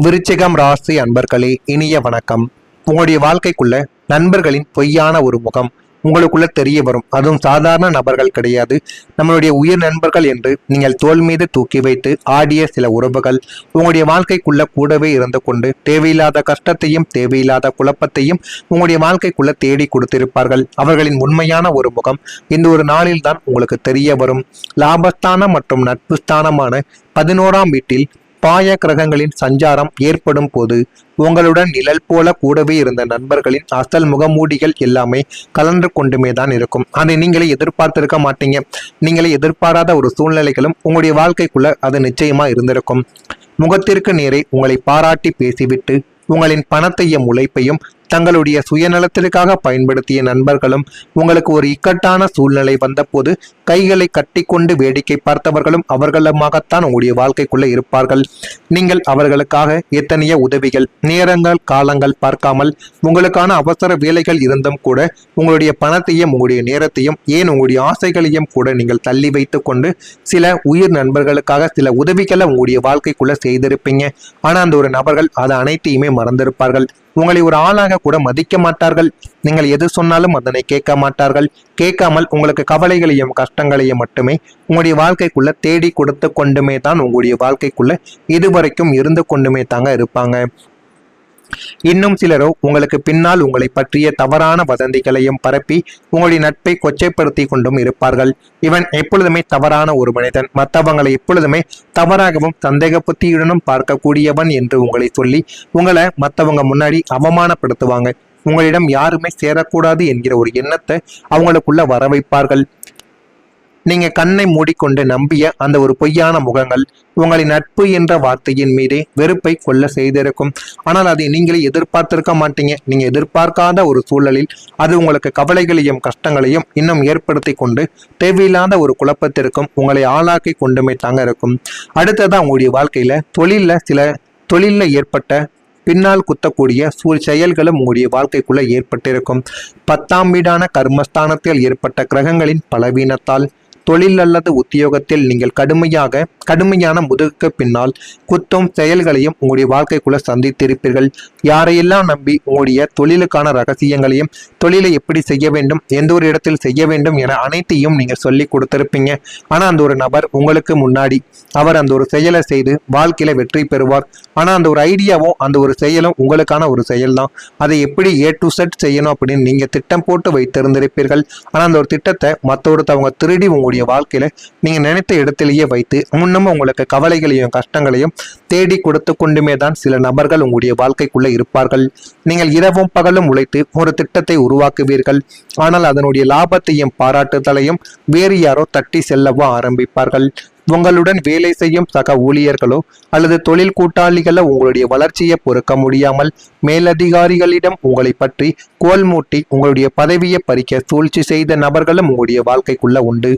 விருச்சிகம் ராசி அன்பர்களே, இனிய வணக்கம். உங்களுடைய வாழ்க்கைக்குள்ள நண்பர்களின் பொய்யான ஒரு முகம் உங்களுக்குள்ள தெரிய வரும். அதுவும் சாதாரண நபர்கள் கிடையாது, நம்மளுடைய உயிர் நண்பர்கள் என்று நீங்கள் தோள் மீது தூக்கி வைத்து ஆடிய சில உறவுகள் உங்களுடைய வாழ்க்கைக்குள்ள கூடவே இருந்து கொண்டு தேவையில்லாத கஷ்டத்தையும் தேவையில்லாத குழப்பத்தையும் உங்களுடைய வாழ்க்கைக்குள்ள தேடி கொடுத்திருப்பார்கள். அவர்களின் உண்மையான ஒரு முகம் இந்த ஒரு நாளில் தான் உங்களுக்கு தெரிய வரும். லாபஸ்தானம் மற்றும் நட்பு ஸ்தானமான 11ஆம் வீட்டில் பாய கிரகங்களின் சஞ்சாரம் ஏற்படும் போது உங்களுடன் நிழல் போல கூடவே இருந்த நண்பர்களின் அசல் முகமூடிகள் எல்லாமே கலந்து கொண்டுமே தான் இருக்கும். அதை நீங்களே எதிர்பார்த்திருக்க மாட்டீங்க. நீங்களே எதிர்பாராத ஒரு சூழ்நிலைகளும் உங்களுடைய வாழ்க்கைக்குள்ள அது நிச்சயமா இருந்திருக்கும். முகத்திற்கு நேரே உங்களை பாராட்டி பேசிவிட்டு உங்களின் பணத்தையும் உழைப்பையும் தங்களுடைய சுயநலத்திற்காக பயன்படுத்திய நண்பர்களும் உங்களுக்கு ஒரு இக்கட்டான சூழ்நிலை வந்தபோது கைகளை கட்டி கொண்டு வேடிக்கை பார்த்தவர்களும் அவர்களுமாகத்தான் உங்களுடைய வாழ்க்கைக்குள்ள இருப்பார்கள். நீங்கள் அவர்களுக்காக எத்தனைய உதவிகள், நேரங்கள், காலங்கள் பார்க்காமல் உங்களுக்கான அவசர வேலைகள் இருந்தும் கூட உங்களுடைய பணத்தையும் உங்களுடைய நேரத்தையும் ஏன் உங்களுடைய ஆசைகளையும் கூட நீங்கள் தள்ளி வைத்து கொண்டு சில உயிர் நண்பர்களுக்காக சில உதவிகளை உங்களுடைய வாழ்க்கைக்குள்ள செய்திருப்பீங்க. ஆனா அந்த ஒரு நபர்கள் அதை அனைத்தையுமே மறந்திருப்பார்கள். உங்களை ஒரு ஆளாக கூட மதிக்க மாட்டார்கள். நீங்கள் எது சொன்னாலும் அதனை கேட்க மாட்டார்கள். கேட்காமல் உங்களுக்கு கவலைகளையும் கஷ்டங்களையும் மட்டுமே உங்களுடைய வாழ்க்கைக்குள்ள தேடி கொடுத்து கொண்டுமே தான் உங்களுடைய வாழ்க்கைக்குள்ள இதுவரைக்கும் இருந்து கொண்டுமே தாங்க இருப்பாங்க. இன்னும் சிலரோ உங்களுக்கு பின்னால் உங்களை பற்றிய தவறான வதந்திகளையும் பரப்பி உங்களுடைய நட்பை கொச்சைப்படுத்தி கொண்டும் இருப்பார்கள். இவன் எப்பொழுதுமே தவறான ஒரு மனிதன், மற்றவங்களை எப்பொழுதுமே தவறாகவும் சந்தேக புத்தியுடனும் பார்க்கக்கூடியவன் என்று உங்களை சொல்லி உங்களை மற்றவங்க முன்னாடி அவமானப்படுத்துவாங்க. உங்களிடம் யாருமே சேரக்கூடாது என்கிற ஒரு எண்ணத்தை அவங்களுக்குள்ள வர வைப்பார்கள். நீங்க கண்ணை மூடிக்கொண்டு நம்பிய அந்த ஒரு பொய்யான முகங்கள் உங்களின் நட்பு என்ற வார்த்தையின் மீதே வெறுப்பை கொள்ள செய்திருக்கும். ஆனால் அதை நீங்களே எதிர்பார்த்திருக்க மாட்டீங்க. நீங்க எதிர்பார்க்காத ஒரு சூழலில் அது உங்களுக்கு கவலைகளையும் கஷ்டங்களையும் இன்னும் ஏற்படுத்தி கொண்டு தேவையில்லாத ஒரு குழப்பத்திற்கும் உங்களை ஆளாக்கி கொண்டுமே தாங்க இருக்கும். அடுத்ததான் உங்களுடைய வாழ்க்கையில தொழில்ல ஏற்பட்ட பின்னால் குத்தக்கூடிய செயல்களும் உங்களுடைய வாழ்க்கைக்குள்ள ஏற்பட்டிருக்கும். 10ஆம் வீடான கர்மஸ்தானத்தில் ஏற்பட்ட கிரகங்களின் பலவீனத்தால் தொழில் அல்லது உத்தியோகத்தில் நீங்கள் கடுமையான முதுகுக்கு பின்னால் குத்தும் செயல்களையும் உங்களுடைய வாழ்க்கைக்குள்ள சந்தித்திருப்பீர்கள். யாரையெல்லாம் நம்பி உங்களுடைய தொழிலுக்கான ரகசியங்களையும் தொழிலை எப்படி செய்ய வேண்டும், எந்த ஒரு இடத்தில் செய்ய வேண்டும் என அனைத்தையும் நீங்க சொல்லி கொடுத்திருப்பீங்க. ஆனா அந்த ஒரு நபர் உங்களுக்கு முன்னாடி அவர் அந்த ஒரு செயலை செய்து வாழ்க்கையில வெற்றி பெறுவார். ஆனா அந்த ஒரு ஐடியாவும் அந்த ஒரு செயலும் உங்களுக்கான ஒரு செயல் தான். அதை எப்படி A to Z செய்யணும் அப்படின்னு நீங்க திட்டம் போட்டு வைத்திருந்திருப்பீர்கள். ஆனா அந்த ஒரு திட்டத்தை மற்றொருத்தவங்க திருடி உங்களுடைய வாழ்க்கையில நீங்க நினைத்த இடத்திலேயே வைத்து முன்னமும் உங்களுக்கு கவலைகளையும் கஷ்டங்களையும் தேடி கொடுத்து கொண்டுமே தான் சில நபர்கள் உங்களுடைய வாழ்க்கைக்குள்ள இருப்பார்கள். நீங்கள் இரவும் பகலும் உழைத்து ஒரு திட்டத்தை உருவாக்குவீர்கள். ஆனால் அதனுடைய லாபத்தையும் பாராட்டுதலையும் வேறு யாரோ தட்டி செல்லவோ ஆரம்பிப்பார்கள். உங்களுடன் வேலை செய்யும் சக ஊழியர்களோ அல்லது தொழில் கூட்டாளிகளோ உங்களுடைய வளர்ச்சியை பொறுக்க முடியாமல் மேலதிகாரிகளிடம் உங்களை பற்றி கோல் மூட்டி உங்களுடைய பதவியை பறிக்க சூழ்ச்சி செய்த நபர்களும் உங்களுடைய வாழ்க்கைக்குள்ள உண்டு.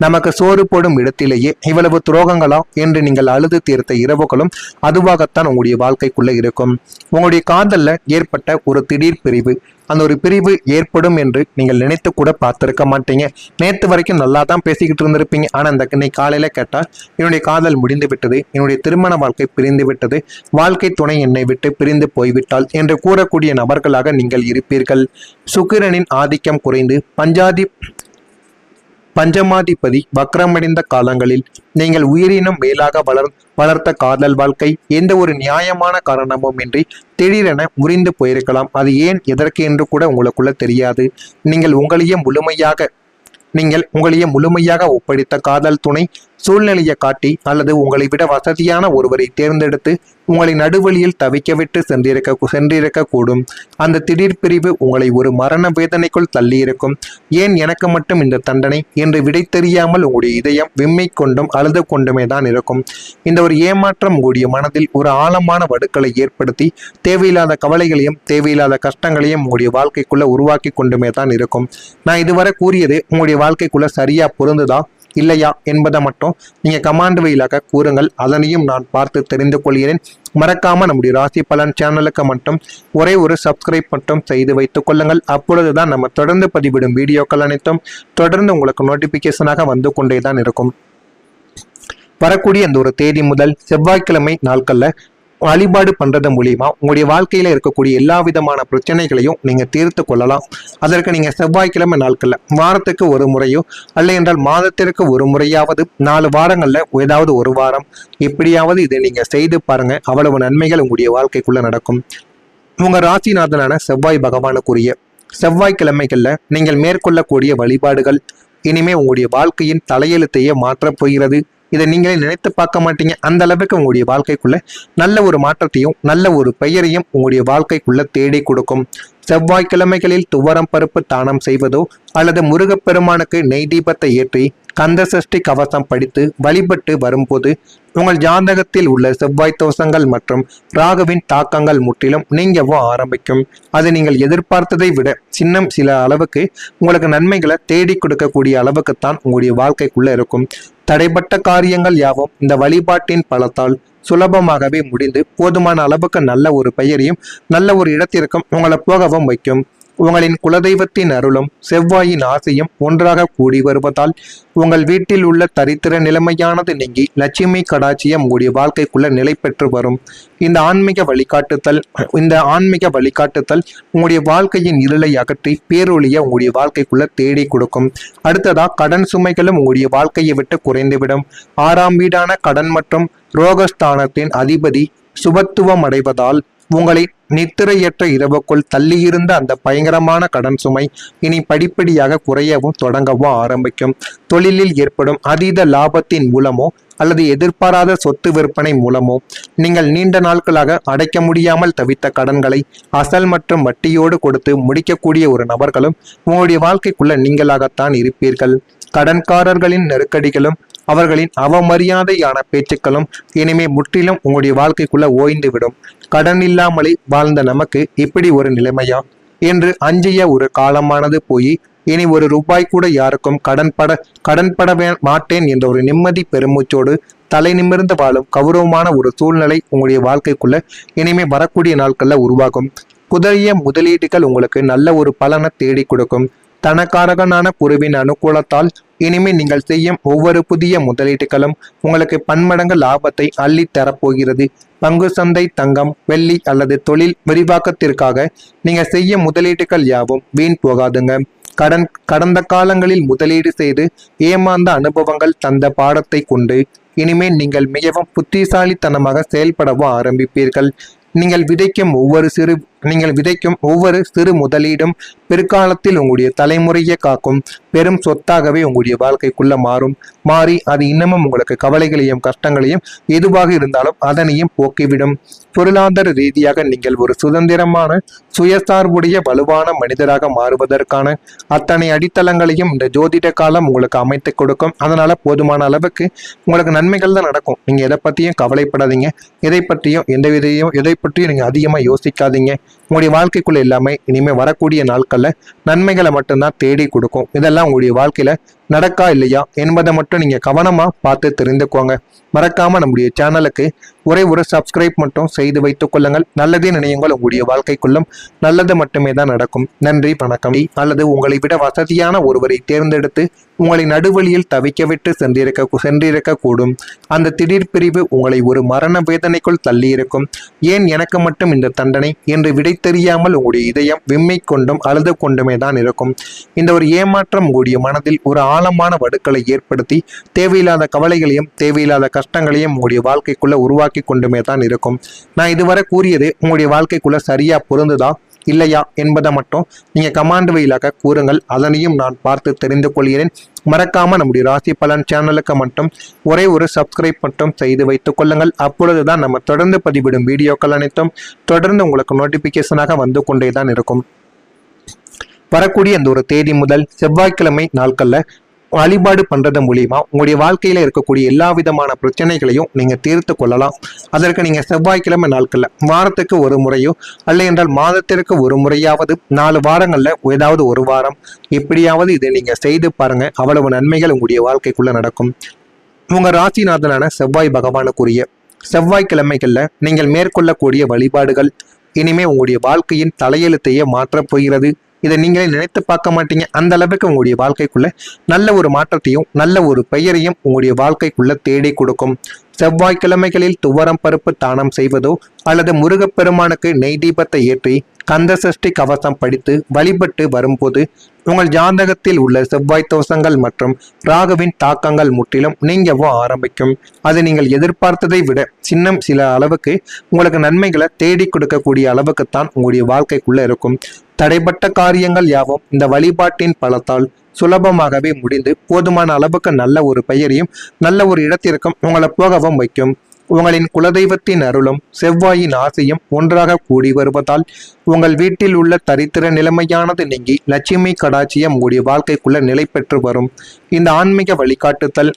நமக்கு சோறு போடும் இடத்திலேயே இவ்வளவு துரோகங்களா என்று நீங்கள் அழுது தீர்த்த இரவுகளும் அதுவாகத்தான் உங்களுடைய வாழ்க்கைக்குள்ள இருக்கும். உங்களுடைய காதல்ல ஏற்பட்ட ஒரு திடீர் பிரிவு, அந்த ஒரு பிரிவு ஏற்படும் என்று நீங்கள் நினைத்து கூட பார்த்திருக்க மாட்டீங்க. நேற்று வரைக்கும் நல்லா தான் பேசிக்கிட்டு இருந்திருப்பீங்க. ஆனால் இந்த இன்னைக்கு காலையில கேட்டால் என்னுடைய காதல் முடிந்து விட்டது, என்னுடைய திருமண வாழ்க்கை பிரிந்து விட்டது, வாழ்க்கை துணை என்னை விட்டு பிரிந்து போய்விட்டால் என்று கூறக்கூடிய நபர்களாக நீங்கள் இருப்பீர்கள். சுக்கிரனின் ஆதிக்கம் குறைந்து பஞ்சமாதிபதி வக்ரமடைந்த காலங்களில் நீங்கள் உயிரினும் மேலாக வளர்த்த காதல் வாழ்க்கை எந்த ஒரு நியாயமான காரணமும் இன்றி திடீரென முறிந்து போயிருக்கலாம். அது ஏன் எதற்கு என்று கூட உங்களுக்குள்ள தெரியாது. நீங்கள் உங்களையே முழுமையாக ஒப்படைத்த காதல் துணை சூழ்நிலையை காட்டி அல்லது உங்களை விட வசதியான ஒருவரை தேர்ந்தெடுத்து உங்களை நடுவழியில் தவிக்க விட்டு சென்றிருக்க கூடும். அந்த திடீர் பிரிவு உங்களை ஒரு மரண வேதனைக்குள் தள்ளியிருக்கும். ஏன் எனக்கு மட்டும் இந்த தண்டனை என்று விடை தெரியாமல் உங்களுடைய இதயம் விம்மை கொண்டும் அழுது கொண்டுமே தான் இருக்கும். இந்த ஒரு ஏமாற்றம் உங்களுடைய மனதில் ஒரு ஆழமான வடுக்களை ஏற்படுத்தி தேவையில்லாத கவலைகளையும் தேவையில்லாத கஷ்டங்களையும் உங்களுடைய வாழ்க்கைக்குள்ள உருவாக்கி கொண்டுமே தான் இருக்கும். நான் இதுவரை கூறியது உங்களுடைய வாழ்க்கைக்குள்ள சரியா பொருந்துதா இல்லையா என்பதை மட்டும் நீங்க கமாண்ட் வழியாக கூறுங்கள். அதனையும் நான் பார்த்து தெரிந்து கொள்கிறேன். மறக்காம நம்முடைய ராசி பலன் சேனலுக்கு மட்டும் ஒரே ஒரு சப்ஸ்கிரைப் மட்டும் செய்து வைத்துக் கொள்ளுங்கள். அப்பொழுதுதான் நம்ம தொடர்ந்து பதிவிடும் வீடியோக்கள் அனைத்தும் தொடர்ந்து உங்களுக்கு நோட்டிபிகேஷனாக வந்து கொண்டே தான் இருக்கும். வரக்கூடிய இந்த ஒரு தேதி முதல் செவ்வாய்க்கிழமை நாட்கள்ல வழிபாடு பண்றது மூலியமா உங்களுடைய வாழ்க்கையில இருக்கக்கூடிய எல்லா விதமான பிரச்சனைகளையும் நீங்க தீர்த்து கொள்ளலாம். அதற்கு நீங்க செவ்வாய்க்கிழமை நாட்கள்ல வாரத்துக்கு ஒரு முறையோ அல்ல என்றால் மாதத்திற்கு ஒரு முறையாவது 4 வாரங்கள்ல ஏதாவது ஒரு வாரம் எப்படியாவது இதை நீங்க செய்து பாருங்க. அவ்வளவு நன்மைகள் உங்களுடைய வாழ்க்கைக்குள்ள நடக்கும். உங்க ராசிநாதனான செவ்வாய் பகவானுக்குரிய செவ்வாய்க்கிழமைகள்ல நீங்கள் மேற்கொள்ளக்கூடிய வழிபாடுகள் இனிமே உங்களுடைய வாழ்க்கையின் தலையெழுத்தையே மாற்றப் போகிறது. இதை நீங்களே நினைத்து பார்க்க மாட்டீங்க. அந்த அளவுக்கு உங்களுடைய வாழ்க்கைக்குள்ள நல்ல ஒரு மாற்றத்தையும் நல்ல ஒரு பெயரையும் உங்களுடைய வாழ்க்கைக்குள்ள தேடி கொடுக்கும். செவ்வாய்க்கிழமைகளில் துவரம் பருப்பு தானம் செய்வதோ அல்லது முருகப்பெருமானுக்கு நெய் தீபத்தை ஏற்றி கந்த சஷ்டி கவசம் படித்து வழிபட்டு வரும்போது உங்கள் ஜாதகத்தில் உள்ள செவ்வாய் தோஷங்கள் மற்றும் ராகுவின் தாக்கங்கள் முற்றிலும் நீங்கவும் ஆரம்பிக்கும். அது நீங்கள் எதிர்பார்த்ததை விட சில அளவுக்கு உங்களுக்கு நன்மைகளை தேடி கொடுக்கக்கூடிய அளவுக்குத்தான் உங்களுடைய வாழ்க்கைக்குள்ள இருக்கும். தடைப்பட்ட காரியங்கள் யாவும் இந்த வழிபாட்டின் பலத்தால் சுலபமாகவே முடிந்து போதுமான அளவுக்கு நல்ல ஒரு பெயரையும் நல்ல ஒரு இடத்திற்கும் உங்களை போகவும் வைக்கும். உங்களின் குலதெய்வத்தின் அருளும் செவ்வாயின் ஆசையும் ஒன்றாக கூடி வருவதால் உங்கள் வீட்டில் உள்ள தரித்திர நிலைமையானது நீங்கி லட்சுமி கடாட்சியம் உங்களுடைய வாழ்க்கைக்குள்ள நிலை பெற்று வரும். இந்த ஆன்மீக வழிகாட்டுதல் உங்களுடைய வாழ்க்கையின் இருளை அகற்றி பேரொழிய உங்களுடைய வாழ்க்கைக்குள்ள தேடி கொடுக்கும். அடுத்ததா கடன் சுமைகளும் உங்களுடைய வாழ்க்கையை விட்டு குறைந்துவிடும். 6ஆம் வீடான கடன் மற்றும் ரோகஸ்தானத்தின் அதிபதி சுபத்துவம் அடைவதால் உங்களை நித்திரையற்ற இரவுக்குள் தள்ளியிருந்த அந்த பயங்கரமான கடன் சுமை இனி படிப்படியாக குறையவும் தொடங்கவும் ஆரம்பிக்கும். தொழிலில் ஏற்படும் அதீத லாபத்தின் மூலமோ அல்லது எதிர்பாராத சொத்து விற்பனை மூலமோ நீங்கள் நீண்ட நாட்களாக அடைக்க முடியாமல் தவித்த கடன்களை அசல் மற்றும் வட்டியோடு கொடுத்து முடிக்கக்கூடிய ஒரு நபர்களும் உங்களுடைய வாழ்க்கைக்குள்ள நீங்களாகத்தான் இருப்பீர்கள். கடன்காரர்களின் நெருக்கடிகளும் அவர்களின் அவமரியாதையான பேச்சுக்களும் இனிமே முற்றிலும் உங்களுடைய வாழ்க்கைக்குள்ள ஓய்ந்துவிடும். கடன் இல்லாமலே வாழ்ந்த நமக்கு இப்படி ஒரு நிலைமையா என்று அஞ்சிய ஒரு காலமானது போய் இனி ஒரு ரூபாய் கூட யாருக்கும் கடன்பட மாட்டேன் என்ற ஒரு நிம்மதி பெருமூச்சோடு தலை நிமிர்ந்து வாழும் கௌரவமான ஒரு சூழ்நிலை உங்களுடைய வாழ்க்கைக்குள்ள இனிமே வரக்கூடிய நாட்கள்ல உருவாகும். புதிய முதலீடுகள் உங்களுக்கு நல்ல ஒரு பலனை தேடி கொடுக்கும். தனக்காரகனான குருவின் அனுகூலத்தால் இனிமேல் நீங்கள் செய்யும் ஒவ்வொரு புதிய முதலீடுகளும் உங்களுக்கு பன்மடங்கு லாபத்தை அள்ளி தரப்போகிறது. பங்கு சந்தை, தங்கம், வெள்ளி அல்லது தொழில் விரிவாக்கத்திற்காக நீங்க செய்ய முதலீடுகள் யாவும் வீண் போகாதுங்க. கடந்த காலங்களில் முதலீடு செய்து ஏமாந்த அனுபவங்கள் தந்த பாடத்தை கொண்டு இனிமேல் நீங்கள் மிகவும் புத்திசாலித்தனமாக செயல்படவும் ஆரம்பிப்பீர்கள். நீங்கள் விதைக்கும் ஒவ்வொரு சிறு முதலீடும் பிற்காலத்தில் உங்களுடைய தலைமுறையை காக்கும் பெரும் சொத்தாகவே உங்களுடைய வாழ்க்கைக்குள்ள மாறி அது இன்னமும் உங்களுக்கு கவலைகளையும் கஷ்டங்களையும் எதுவாக இருந்தாலும் அதனையும் போக்கிவிடும். பொருளாதார ரீதியாக நீங்கள் ஒரு சுதந்திரமான சுயசார்புடைய வலுவான மனிதராக மாறுவதற்கான அத்தனை அடித்தளங்களையும் இந்த ஜோதிட காலம் உங்களுக்கு அமைத்து கொடுக்கும். அதனால போதுமான அளவுக்கு உங்களுக்கு நன்மைகள் தான் நடக்கும். நீங்க எதை பத்தியும் கவலைப்படாதீங்க. எதை பற்றியும் எதை பற்றியும் நீங்க அதிகமா யோசிக்காதீங்க. உங்களுடைய வாழ்க்கைக்குள்ள எல்லாமே இனிமே வரக்கூடிய நாட்கள்ல நன்மைகளை மட்டும்தான் தேடி கொடுக்கும். இதெல்லாம் உங்களுடைய வாழ்க்கையில நடக்கா இல்லையா என்பதை மட்டும் நீங்க கவனமா பார்த்து தெரிந்துக்கோங்க. மறக்காம நம்முடைய சேனலுக்கு ஒரே ஒரு சப்ஸ்கிரைப் மட்டும் செய்து வைத்துக் கொள்ளுங்கள். நல்லதே நினையுங்கள். உங்களுடைய வாழ்க்கைக்குள்ளும் நல்லது மட்டுமே தான் நடக்கும். நன்றி, வணக்கம். அல்லது உங்களை விட வசதியான ஒருவரை தேர்ந்தெடுத்து உங்களை நடுவழியில் தவிக்க விட்டு சென்றிருக்க கூடும். அந்த திடீர் பிரிவு உங்களை ஒரு மரண வேதனைக்குள் தள்ளியிருக்கும். ஏன் எனக்கு மட்டும் இந்த தண்டனை என்று விடை தெரியாமல் உங்களுடைய இதயம் விம்மை கொண்டும் அழுது கொண்டுமே தான் இருக்கும். இந்த ஒரு ஏமாற்றம் உங்களுடைய மனதில் ஒரு ஆழமான வடுக்களை ஏற்படுத்தி தேவையில்லாத கவலைகளையும் தேவையில்லாத கஷ்டங்களையும் உங்களுடைய வாழ்க்கைக்குள்ள உருவாக்கி கொண்டுமே தான் இருக்கும். நான் இதுவரை கூறியது உங்களுடைய வாழ்க்கைக்குள்ள சரியா பொருந்துதா இல்லையா என்பதை மட்டும் நீங்க கமாண்ட் வழியாக கூறுங்கள். அதனையும் நான் பார்த்து தெரிந்து கொள்கிறேன். மறக்காம நம்முடைய ராசி பலன் சேனலுக்கு மட்டும் ஒரே ஒரு சப்ஸ்கிரைப் மட்டும் செய்து வைத்துக் கொள்ளுங்கள். அப்பொழுதுதான் நம்ம தொடர்ந்து பதிவிடும் வீடியோக்கள் அனைத்தும் தொடர்ந்து உங்களுக்கு நோட்டிபிகேஷனாக வந்து கொண்டே தான் இருக்கும். வரக்கூடிய இந்த ஒரு தேதி முதல் செவ்வாய்க்கிழமை நாட்கள்ல வழிபாடு பண்றது மூலியமா உங்களுடைய வாழ்க்கையில இருக்கக்கூடிய எல்லா விதமான பிரச்சனைகளையும் நீங்க தீர்த்து கொள்ளலாம். அதற்கு நீங்க செவ்வாய்க்கிழமை நாட்கள்ல வாரத்துக்கு ஒரு முறையோ அல்ல என்றால் மாதத்திற்கு ஒரு முறையாவது 4 வாரங்கள்ல ஏதாவது ஒரு வாரம் எப்படியாவது இதை நீங்க செய்து பாருங்க. அவ்வளவு நன்மைகள் உங்களுடைய வாழ்க்கைக்குள்ள நடக்கும். உங்க ராசிநாதனான செவ்வாய் பகவானுக்குரிய செவ்வாய்க்கிழமைகள்ல நீங்கள் மேற்கொள்ளக்கூடிய வழிபாடுகள் இனிமே உங்களுடைய வாழ்க்கையின் தலையெழுத்தையே மாற்றப் போகிறது. இதை நீங்களே நினைத்து பார்க்க மாட்டீங்க. அந்த அளவுக்கு உங்களுடைய வாழ்க்கைக்குள்ள நல்ல ஒரு மாற்றத்தையும் நல்ல ஒரு பெயரையும் உங்களுடைய வாழ்க்கைக்குள்ள தேடி கொடுக்கும். செவ்வாய்க்கிழமைகளில் துவரம் பருப்பு தானம் செய்வதோ அல்லது முருகப்பெருமானுக்கு நெய் தீபத்தை ஏற்றி கந்த சஷ்டி கவசம் படித்து வழிபட்டு வரும்போது உங்கள் ஜாதகத்தில் உள்ள செவ்வாய் தோஷங்கள் மற்றும் ராகுவின் தாக்கங்கள் முற்றிலும் நீங்கவும் ஆரம்பிக்கும். அது நீங்கள் எதிர்பார்த்ததை விட சில அளவுக்கு உங்களுக்கு நன்மைகளை தேடி கொடுக்கக்கூடிய அளவுக்குத்தான் உங்களுடைய வாழ்க்கைக்குள்ள இருக்கும். தடைப்பட்ட காரியங்கள் யாவும் இந்த வழிபாட்டின் பலத்தால் சுலபமாகவே முடிந்து போதுமான அளவுக்கு நல்ல ஒரு பெயரையும் நல்ல ஒரு இடத்திற்கும் உங்களை போகவும் வைக்கும். உங்களின் குலதெய்வத்தின் அருளும் செவ்வாயின் ஆசையும் ஒன்றாக கூடி வருவதால் உங்கள் வீட்டில் உள்ள தரித்திர நிலைமையானது நீங்கி லட்சுமி கடாட்சியம் உங்களுடைய வாழ்க்கைக்குள்ள நிலை பெற்று வரும். இந்த ஆன்மீக வழிகாட்டுதல்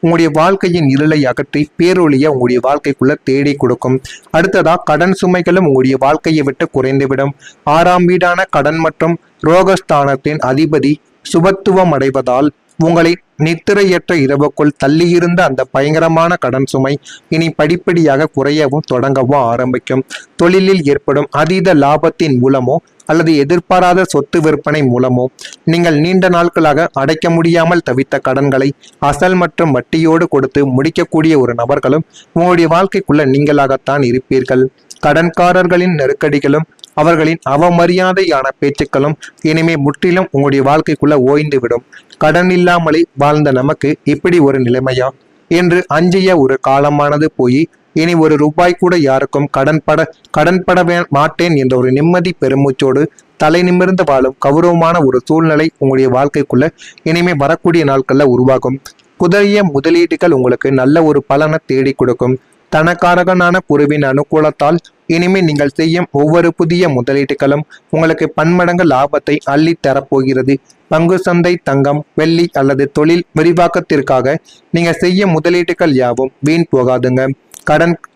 உங்களுடைய வாழ்க்கையின் இருளை அகற்றி பேரொழிய உங்களுடைய வாழ்க்கைக்குள்ள தேடி கொடுக்கும். அடுத்ததா கடன் சுமைகளும் உங்களுடைய வாழ்க்கையை விட்டு குறைந்துவிடும். 6ஆம் வீடான கடன் மற்றும் ரோகஸ்தானத்தின் அதிபதி சுபத்துவம் அடைவதால் உங்களை நித்திரையற்ற இரவுக்குள் தள்ளியிருந்த அந்த பயங்கரமான கடன் சுமை இனி படிப்படியாக குறையவும் தொடங்கவும் ஆரம்பிக்கும். தொழிலில் ஏற்படும் அதீத லாபத்தின் மூலமோ அல்லது எதிர்பாராத சொத்து விற்பனை மூலமோ நீங்கள் நீண்ட நாட்களாக அடைக்க முடியாமல் தவித்த கடன்களை அசல் மற்றும் வட்டியோடு கொடுத்து முடிக்கக்கூடிய ஒரு நபர்களும் உங்களுடைய வாழ்க்கைக்குள்ள நீங்களாகத்தான் இருப்பீர்கள். கடன்காரர்களின் நெருக்கடிகளும் அவர்களின் அவமரியாதையான பேச்சுக்களும் இனிமே முற்றிலும் உங்களுடைய வாழ்க்கைக்குள்ள ஓய்ந்துவிடும். கடன் இல்லாமலே வாழ்ந்த நமக்கு இப்படி ஒரு நிலைமையா என்று அஞ்சிய ஒரு காலமானது போய் இனி ஒரு ரூபாய் கூட யாருக்கும் கடன்பட மாட்டேன் என்ற ஒரு நிம்மதி பெருமூச்சோடு தலை நிமிர்ந்து வாழும் கௌரவமான ஒரு சூழ்நிலை உங்களுடைய வாழ்க்கைக்குள்ள இனிமே வரக்கூடிய நாட்கள்ல உருவாகும். புதிய முதலீடுகள் உங்களுக்கு நல்ல ஒரு பலனை தேடி கொடுக்கும். தனக்காரகனான குருவின் அனுகூலத்தால் இனிமே நீங்கள் செய்யும் ஒவ்வொரு புதிய முதலீடுகளும் உங்களுக்கு பன்மடங்கு லாபத்தை அள்ளி தரப்போகிறது. பங்கு சந்தை, தங்கம், வெள்ளி அல்லது தொழில் விரிவாக்கத்திற்காக நீங்க செய்ய முதலீடுகள் யாவும் வீண் போகாதுங்க.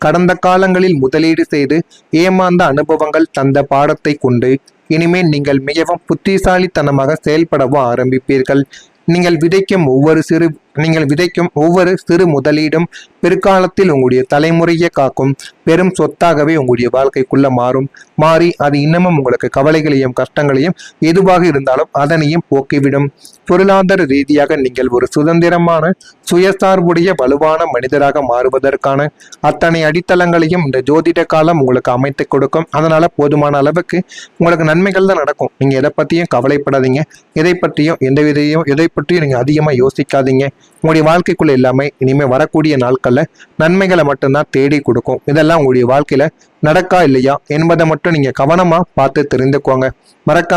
கடந்த காலங்களில் முதலீடு செய்து ஏமாந்த அனுபவங்கள் தந்த பாடத்தை கொண்டு இனிமேல் நீங்கள் மிகவும் புத்திசாலித்தனமாக செயல்படவும் ஆரம்பிப்பீர்கள். நீங்கள் விதைக்கும் ஒவ்வொரு சிறு முதலீடும் பிற்காலத்தில் உங்களுடைய தலைமுறையை காக்கும் பெரும் சொத்தாகவே உங்களுடைய வாழ்க்கைக்குள்ள மாறி அது இன்னமும் உங்களுக்கு கவலைகளையும் கஷ்டங்களையும் எதுவாக இருந்தாலும் அதனையும் போக்கிவிடும். பொருளாதார ரீதியாக நீங்கள் ஒரு சுதந்திரமான சுயசார்புடைய வலுவான மனிதராக மாறுவதற்கான அத்தனை அடித்தளங்களையும் இந்த ஜோதிட காலம் உங்களுக்கு அமைத்து கொடுக்கும். அதனால போதுமான அளவுக்கு உங்களுக்கு நன்மைகள் தான் நடக்கும். நீங்க எதை பத்தியும் கவலைப்படாதீங்க. எதை பற்றியும் எதை பற்றியும் நீங்க அதிகமா யோசிக்காதீங்க. உங்களுடைய வாழ்க்கைக்குள்ள எல்லாமே இனிமே வரக்கூடிய நாட்கள்ல நன்மைகளை மட்டும்தான் தேடி கொடுக்கும். இதெல்லாம் உங்களுடைய வாழ்க்கையில நடக்கா இல்லையா என்பதை மட்டும் நீங்க கவனமா பார்த்து தெரிந்துக்கோங்க. மறக்காம